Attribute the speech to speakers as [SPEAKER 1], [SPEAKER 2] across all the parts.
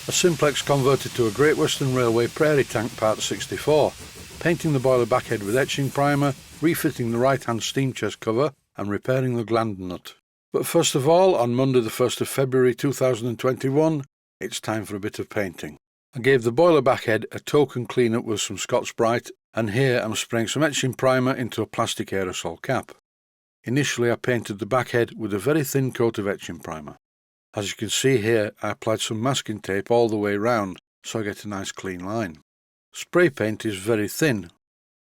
[SPEAKER 1] A Simplex converted to a Great Western Railway Prairie tank Part 64, painting the boiler backhead with etching primer, refitting the right-hand steam chest cover and repairing the gland nut. But first of all, on Monday the 1st of February 2021, it's time for a bit of painting. I gave the boiler backhead a token clean-up with some Scotch-Brite, and here I'm spraying some etching primer into a plastic aerosol cap. Initially I painted the backhead with a very thin coat of etching primer. As you can see here, I applied some masking tape all the way round so I get a nice clean line. Spray paint is very thin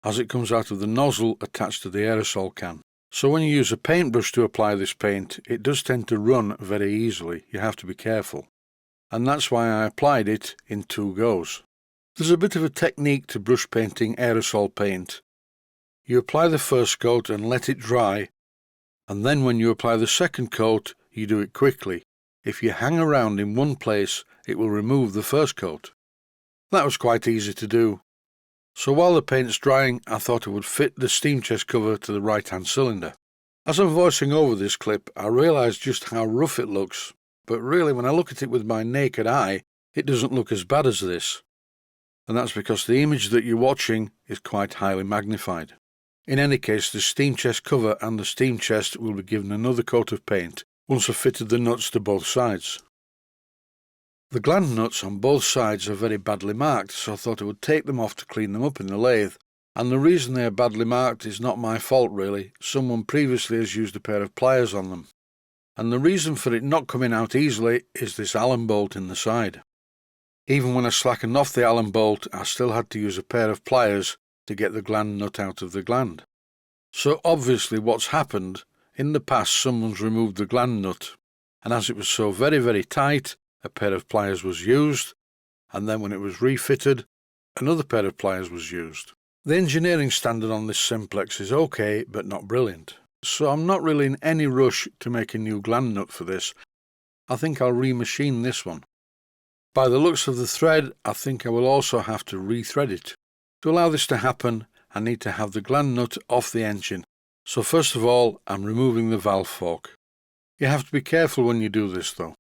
[SPEAKER 1] as it comes out of the nozzle attached to the aerosol can. So when you use a paintbrush to apply this paint, it does tend to run very easily. You have to be careful. And that's why I applied it in 2 goes. There's a bit of a technique to brush painting aerosol paint. You apply the first coat and let it dry, and then when you apply the second coat, you do it quickly. If you hang around in one place, it will remove the first coat. That was quite easy to do. So while the paint's drying, I thought I would fit the steam chest cover to the right-hand cylinder. As I'm voicing over this clip, I realised just how rough it looks, but really when I look at it with my naked eye, it doesn't look as bad as this. And that's because the image that you're watching is quite highly magnified. In any case, the steam chest cover and the steam chest will be given another coat of paint once I've fitted the nuts to both sides. The gland nuts on both sides are very badly marked, so I thought I would take them off to clean them up in the lathe. And the reason they are badly marked is not my fault really. Someone previously has used a pair of pliers on them. And the reason for it not coming out easily is this Allen bolt in the side. Even when I slackened off the Allen bolt, I still had to use a pair of pliers to get the gland nut out of the gland. So obviously what's happened, in the past someone's removed the gland nut, and as it was so very tight, a pair of pliers was used, and then when it was refitted, another pair of pliers was used. The engineering standard on this Simplex is okay, but not brilliant, so I'm not really in any rush to make a new gland nut for this. I think I'll remachine this one. By the looks of the thread, I think I will also have to rethread it. To allow this to happen, I need to have the gland nut off the engine. So first of all, I'm removing the valve fork. You have to be careful when you do this though.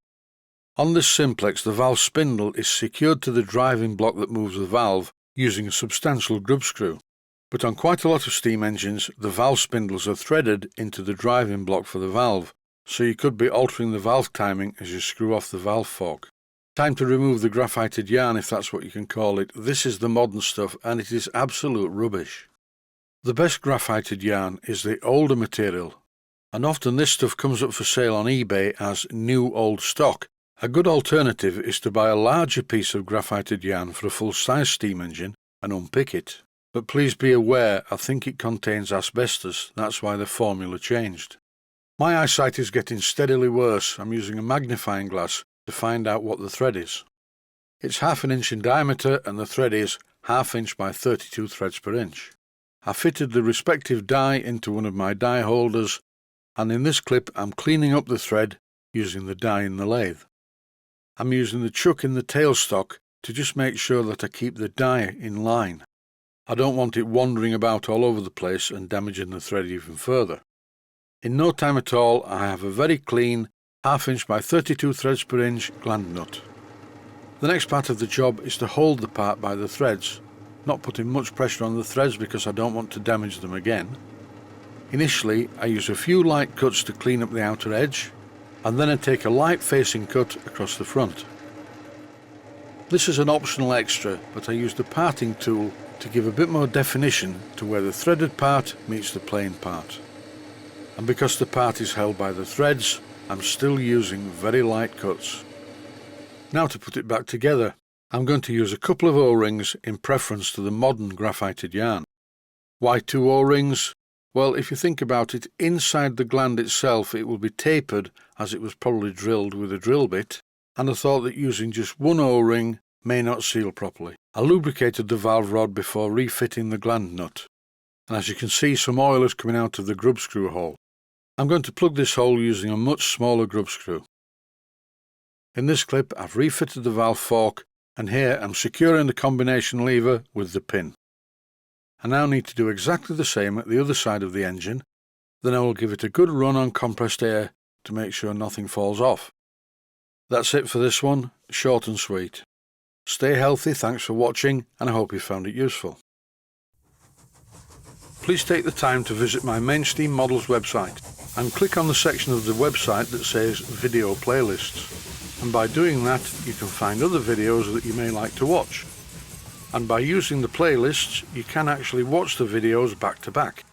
[SPEAKER 1] On this Simplex, the valve spindle is secured to the driving block that moves the valve using a substantial grub screw. But on quite a lot of steam engines, the valve spindles are threaded into the driving block for the valve, so you could be altering the valve timing as you screw off the valve fork. Time to remove the graphited yarn, if that's what you can call it. This is the modern stuff and it is absolute rubbish. The best graphited yarn is the older material, and often this stuff comes up for sale on eBay as new old stock. A good alternative is to buy a larger piece of graphited yarn for a full-size steam engine and unpick it. But please be aware, I think it contains asbestos, that's why the formula changed. My eyesight is getting steadily worse. I'm using a magnifying glass to find out what the thread is. It's 1/2 inch in diameter and the thread is 1/2 inch by 32 threads per inch. I fitted the respective die into one of my die holders, and in this clip I'm cleaning up the thread using the die in the lathe. I'm using the chuck in the tailstock to just make sure that I keep the die in line. I don't want it wandering about all over the place and damaging the thread even further. In no time at all I have a very clean 1/2 inch by 32 threads per inch gland nut. The next part of the job is to hold the part by the threads, not putting much pressure on the threads because I don't want to damage them again. Initially I use a few light cuts to clean up the outer edge, and then I take a light facing cut across the front. This is an optional extra, but I use the parting tool to give a bit more definition to where the threaded part meets the plain part. And because the part is held by the threads, I'm still using very light cuts. Now to put it back together, I'm going to use a couple of O-rings in preference to the modern graphited yarn. Why 2 O-rings? Well, if you think about it, inside the gland itself it will be tapered as it was probably drilled with a drill bit, and I thought that using just 1 O-ring may not seal properly. I lubricated the valve rod before refitting the gland nut, and as you can see some oil is coming out of the grub screw hole. I'm going to plug this hole using a much smaller grub screw. In this clip I've refitted the valve fork, and here I'm securing the combination lever with the pin. I now need to do exactly the same at the other side of the engine, then I will give it a good run on compressed air to make sure nothing falls off. That's it for this one, short and sweet. Stay healthy, thanks for watching, and I hope you found it useful. Please take the time to visit my main Steam Models website and click on the section of the website that says Video Playlists. And by doing that, you can find other videos that you may like to watch. And by using the playlists, you can actually watch the videos back to back.